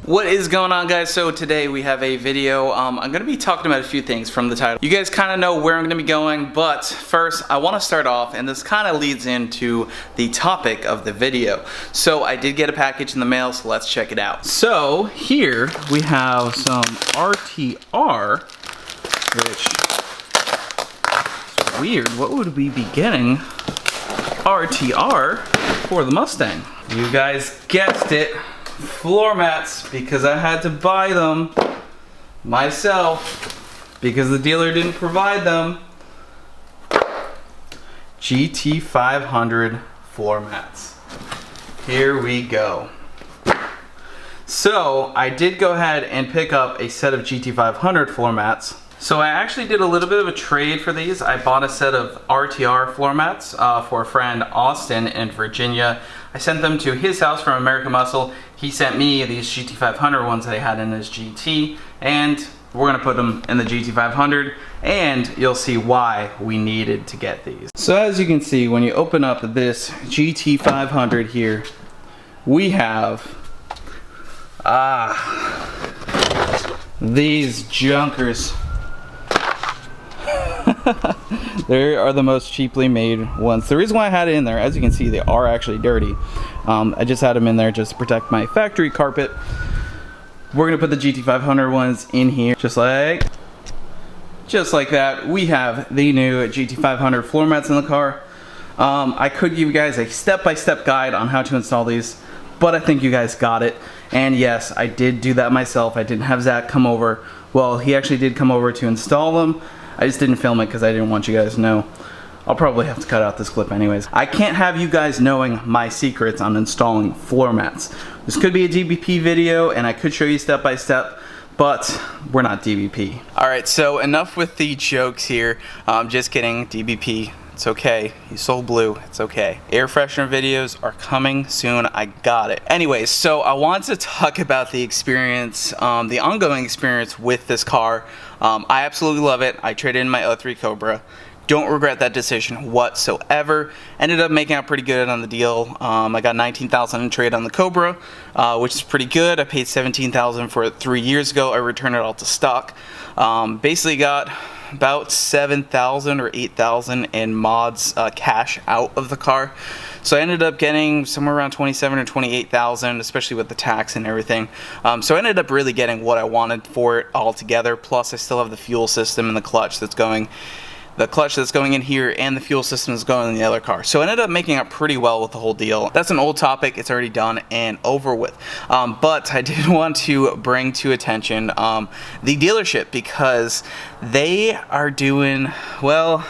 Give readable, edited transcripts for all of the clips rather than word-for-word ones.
What is going on, guys? So today we have a video. I'm going to be talking about a few things from the title. You guys kind of know where I'm going to be going, but first I want to start off, and this kind of leads into the topic of the video. So I did get a package in the mail, so let's check it out. So here we have some RTR, which is weird. What would we be getting RTR for the Mustang? You guys guessed it. Floor mats, because I had to buy them myself because the dealer didn't provide them. GT500 floor mats. Here we go. So I did go ahead and pick up a set of GT500 floor mats. So I actually did a little bit of a trade for these. I bought a set of RTR floor mats for a friend, Austin, in Virginia. I sent them to his house from American Muscle. He sent me these GT500 ones that he had in his GT, and we're gonna put them in the GT500, and you'll see why we needed to get these. So as you can see, when you open up this GT500 here, we have these junkers. They are the most cheaply made ones. The reason why I had it in there, as you can see, they are actually dirty. I just had them in there just to protect my factory carpet. We're gonna put the GT500 ones in here, just like that. We have the new GT500 floor mats in the car. I could give you guys a step-by-step guide on how to install these, but I think you guys got it. And yes, I did do that myself. I didn't have Zach come over. Well, he actually did come over to install them. I just didn't film it because I didn't want you guys to know. I'll probably have to cut out this clip anyways. I can't have you guys knowing my secrets on installing floor mats. This could be a DBP video and I could show you step by step, but we're not DBP. Alright, so enough with the jokes here. Just kidding, DBP. It's okay. You sold blue. It's okay. Air freshener videos are coming soon. I got it. Anyways, so I want to talk about the experience, the ongoing experience with this car. I absolutely love it. I traded in my 03 Cobra. Don't regret that decision whatsoever. Ended up making out pretty good on the deal. I got $19,000 in trade on the Cobra, which is pretty good. I paid $17,000 for it 3 years ago. I returned it all to stock. Basically got about $7,000 or $8,000 in mods cash out of the car. So I ended up getting somewhere around $27,000 or $28,000, especially with the tax and everything. So I ended up really getting what I wanted for it all together. Plus I still have the fuel system and the clutch that's going in here, and the fuel system is going in the other car. So I ended up making out pretty well with the whole deal. That's an old topic. It's already done and over with. But I did want to bring to attention the dealership, because they are doing, well,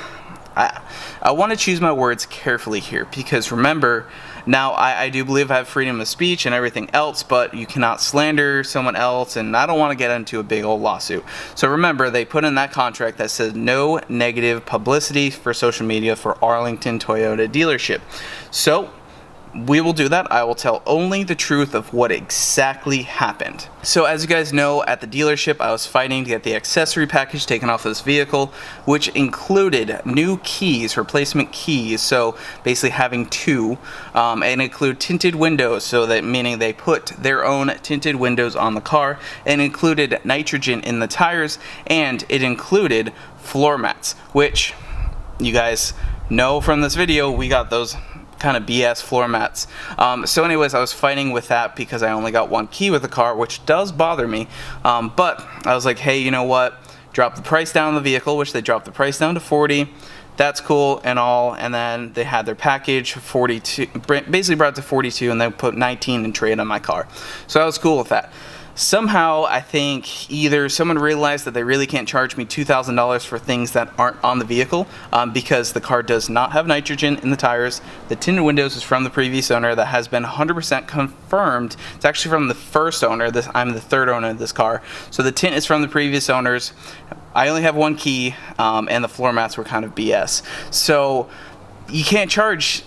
I want to choose my words carefully here, because remember, now I do believe I have freedom of speech and everything else, but you cannot slander someone else, and I don't want to get into a big old lawsuit. So remember, they put in that contract that says no negative publicity for social media for Arlington Toyota dealership. So we will do that. I will tell only the truth of what exactly happened. So as you guys know, at the dealership, I was fighting to get the accessory package taken off this vehicle, which included new keys, replacement keys. So basically having two, and include tinted windows. So that meaning they put their own tinted windows on the car, and included nitrogen in the tires, and it included floor mats, which you guys know from this video, we got those kind of BS floor mats. So anyways, I was fighting with that because I only got one key with the car, which does bother me. But I was like, hey, you know what? Drop the price down on the vehicle, which they dropped the price down to $40. That's cool and all. And then they had their package 42, basically brought it to 42, and they put 19 in trade on my car. So I was cool with that. Somehow, I think either someone realized that they really can't charge me $2,000 for things that aren't on the vehicle, because the car does not have nitrogen in the tires. The tinted windows is from the previous owner. That has been 100% confirmed. It's actually from the first owner. I'm the third owner of this car. So the tint is from the previous owners. I only have one key, and the floor mats were kind of BS. So you can't charge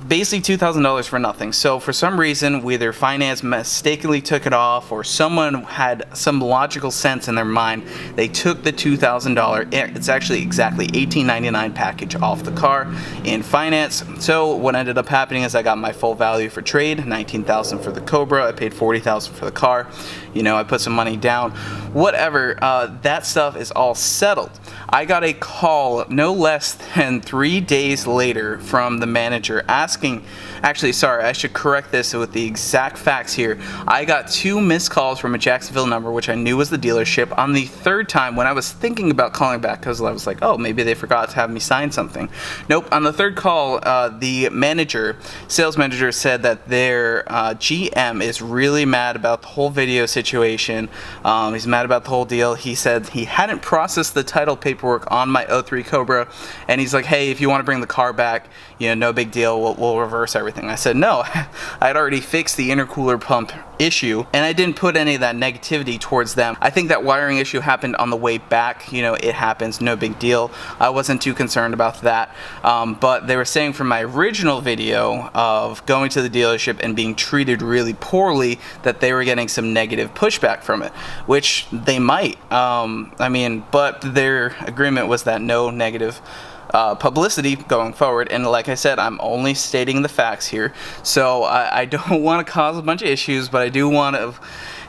basically $2,000 for nothing. So for some reason, either finance mistakenly took it off, or someone had some logical sense in their mind. They took the $2,000, it's actually exactly $1,899 package off the car in finance. So what ended up happening is I got my full value for trade, $19,000 for the Cobra. I paid $40,000 for the car. You know, I put some money down, whatever. That stuff is all settled. I got a call no less than 3 days later from the manager asking, actually, sorry, I should correct this with the exact facts here. I got 2 missed calls from a Jacksonville number, which I knew was the dealership. On the third time, when I was thinking about calling back, because I was like, oh, maybe they forgot to have me sign something. Nope, on the third call, the sales manager said that their GM is really mad about the whole video situation. He's mad about the whole deal. He said he hadn't processed the title paperwork on my 03 Cobra, and he's like, hey, if you want to bring the car back, you know, no big deal, we'll reverse everything. I said no. I had already fixed the intercooler pump issue, and I didn't put any of that negativity towards them. I think that wiring issue happened on the way back. You know, it happens, no big deal. I wasn't too concerned about that. But they were saying from my original video of going to the dealership and being treated really poorly that they were getting some negative pushback from it, which they might. I mean, but their agreement was that no negative publicity going forward. And like I said, I'm only stating the facts here, so I don't want to cause a bunch of issues, but I do want to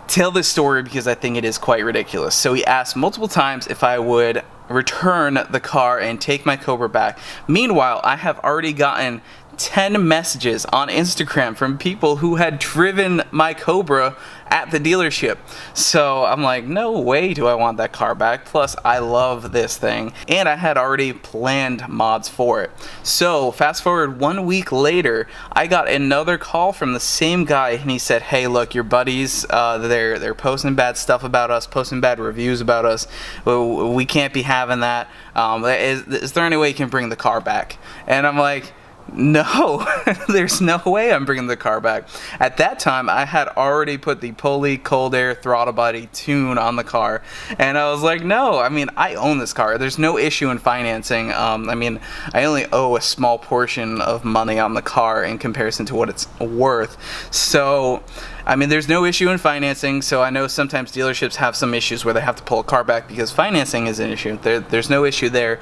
tell this story because I think it is quite ridiculous. So he asked multiple times if I would return the car and take my Cobra back. Meanwhile, I have already gotten 10 messages on Instagram from people who had driven my Cobra at the dealership. So I'm like, no way do I want that car back. Plus, I love this thing, and I had already planned mods for it. So fast forward 1 week later, I got another call from the same guy, and he said, hey, look, your buddies, they're posting bad stuff about us, posting bad reviews about us. We can't be having that. Is there any way you can bring the car back? And I'm like, no, there's no way I'm bringing the car back. At that time, I had already put the pulley, cold air, throttle body tune on the car, and I was like, no, I mean, I own this car. There's no issue in financing. I mean, I only owe a small portion of money on the car in comparison to what it's worth. So, I mean, there's no issue in financing. So I know sometimes dealerships have some issues where they have to pull a car back because financing is an issue. There's no issue there.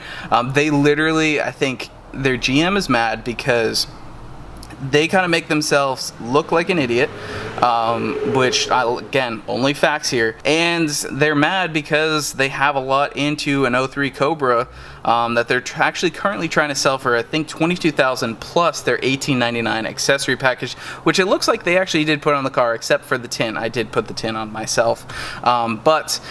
They literally, I think, their GM is mad because they kind of make themselves look like an idiot, which, again, only facts here. And they're mad because they have a lot into an 03 Cobra that they're actually currently trying to sell for, I think, $22,000 plus their $1,899 accessory package, which it looks like they actually did put on the car, except for the tin. I did put the tin on myself. But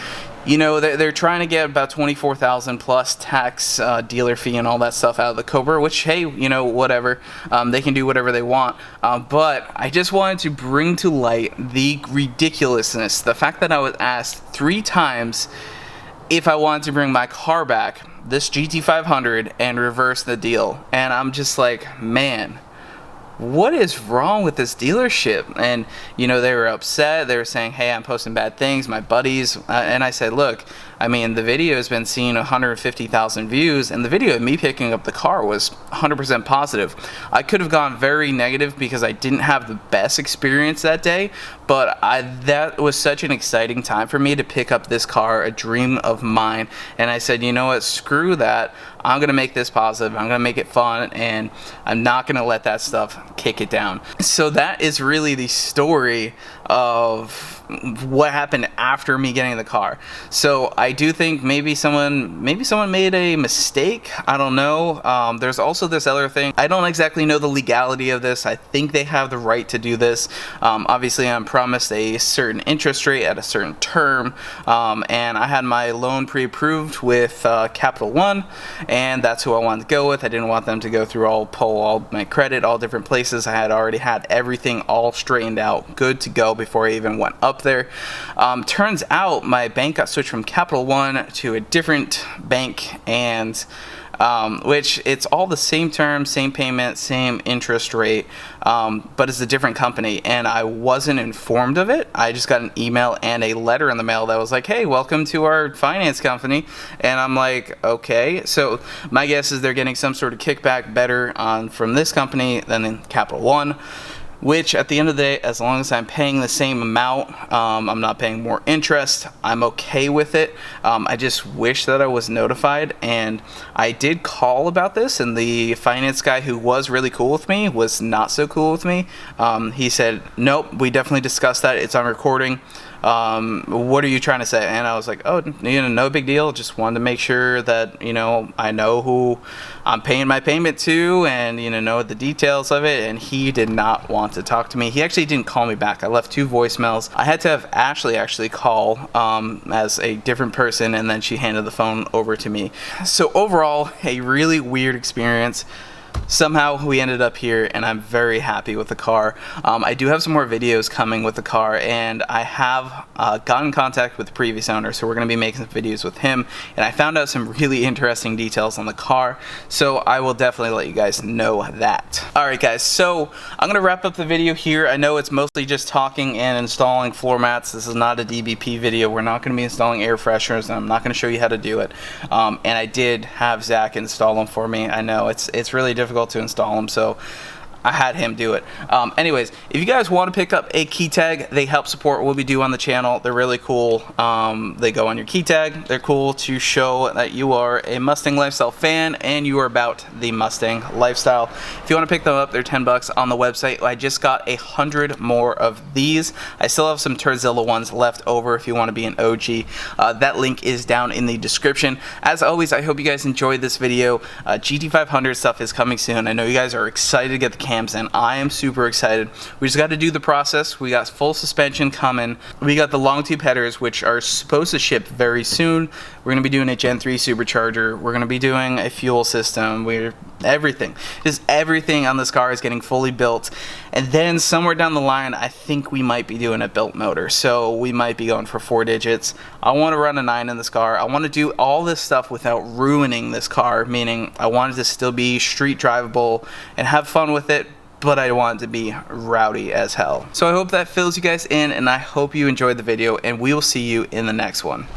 you know, they're trying to get about $24,000 plus tax, dealer fee, and all that stuff out of the Cobra, which, hey, you know, whatever. They can do whatever they want. But I just wanted to bring to light the ridiculousness. The fact that I was asked 3 times if I wanted to bring my car back, this GT500, and reverse the deal. And I'm just like, man, what is wrong with this dealership? And you know, they were upset. They were saying, hey, I'm posting bad things, my buddies. And I said, look, I mean, the video has been seen 150,000 views, and the video of me picking up the car was 100% positive. I could have gone very negative because I didn't have the best experience that day, but that was such an exciting time for me to pick up this car, a dream of mine. And I said, you know what, screw that. I'm going to make this positive. I'm going to make it fun, and I'm not going to let that stuff kick it down. So that is really the story of what happened after me getting the car. So I do think maybe someone made a mistake. I don't know. There's also this other thing. I don't exactly know the legality of this. I think they have the right to do this. Obviously, I'm promised a certain interest rate at a certain term, and I had my loan pre-approved with Capital One, and that's who I wanted to go with. I didn't want them to go through all my credit, all different places. I had already had everything all straightened out, good to go before I even went up there. Turns out my bank got switched from Capital One to a different bank, and which it's all the same terms, same payment, same interest rate, but it's a different company, and I wasn't informed of it. I just got an email and a letter in the mail that was like, hey, welcome to our finance company, and I'm like, okay. So my guess is they're getting some sort of kickback better from this company than in Capital One, which at the end of the day, as long as I'm paying the same amount, I'm not paying more interest, I'm okay with it. I just wish that I was notified, and I did call about this, and the finance guy, who was really cool with me, was not so cool with me. He said, nope, we definitely discussed that, it's on recording. What are you trying to say? And I was like, oh, no big deal. Just wanted to make sure that, I know who I'm paying my payment to, and, know the details of it. And he did not want to talk to me. He actually didn't call me back. I left 2 voicemails. I had to have Ashley actually call, as a different person, and then she handed the phone over to me. So overall, a really weird experience. Somehow we ended up here, and I'm very happy with the car. I do have some more videos coming with the car, and I have gotten in contact with the previous owner, so we're going to be making some videos with him, and I found out some really interesting details on the car, so I will definitely let you guys know that. Alright guys, so I'm going to wrap up the video here. I know it's mostly just talking and installing floor mats. This is not a DBP video. We're not going to be installing air fresheners, and I'm not going to show you how to do it. And I did have Zach install them for me. I know it's really difficult to install them, so I had him do it. Anyways, if you guys want to pick up a key tag, they help support what we do on the channel. They're really cool. They go on your key tag. They're cool to show that you are a Mustang lifestyle fan and you are about the Mustang lifestyle. If you want to pick them up, they're $10 on the website. I just got 100 more of these. I still have some Terzilla ones left over if you want to be an OG. That link is down in the description. As always, I hope you guys enjoyed this video. GT500 stuff is coming soon. I know you guys are excited to get the cams in. I am super excited. We just got to do the process. We got full suspension coming. We got the long tube headers, which are supposed to ship very soon. We're going to be doing a Gen 3 supercharger. We're going to be doing a fuel system. Everything. Just everything on this car is getting fully built. And then somewhere down the line, I think we might be doing a built motor. So we might be going for 4 digits. I want to run a 9 in this car. I want to do all this stuff without ruining this car, meaning I want it to still be street drivable and have fun with it, but I want it to be rowdy as hell. So I hope that fills you guys in, and I hope you enjoyed the video, and we will see you in the next one.